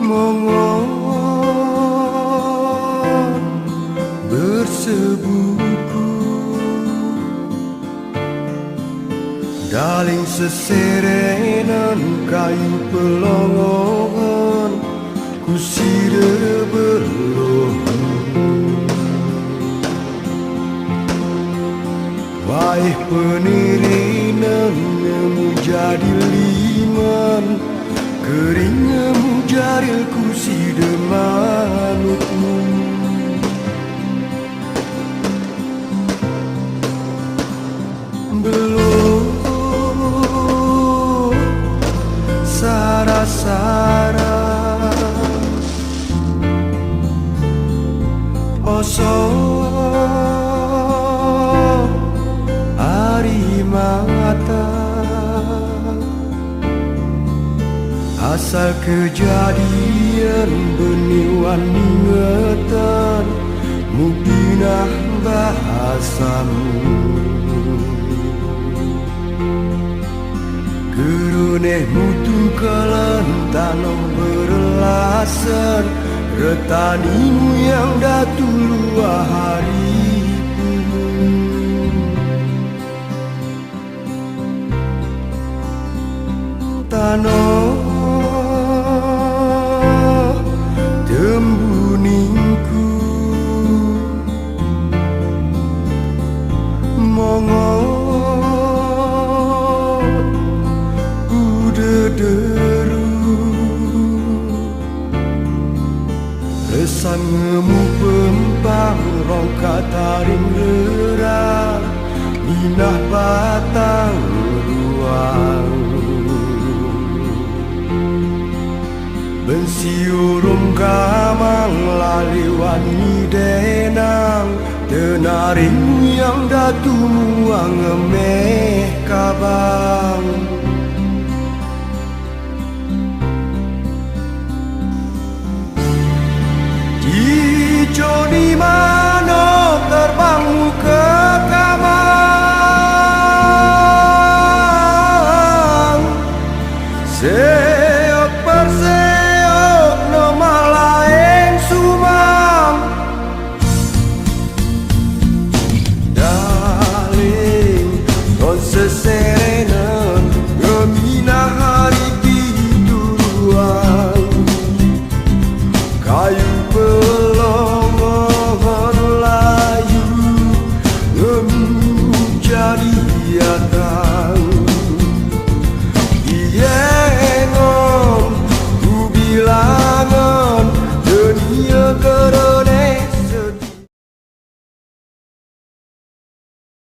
Mongon bersebuku daling seserenan kayu pelongon kusida belum waih penirinan nemu jadi liman kering nemu jaril kusida manutmu belum sara-sara poso hari mata asal kejadian beniwan ingetan mupinah bahasamu geruneh mutu kelentano berlasan retanimu yang datulu hariku tanah tembuningku mongon udederu resang ngemu pempang rongka taring lerang minah batang ruang bensiurum kamang laliwani denang tenarimu yang datumu angemeh kabang Cico di mana terbangmu ke kamang seok perseok no malaeng sumang daling kon sese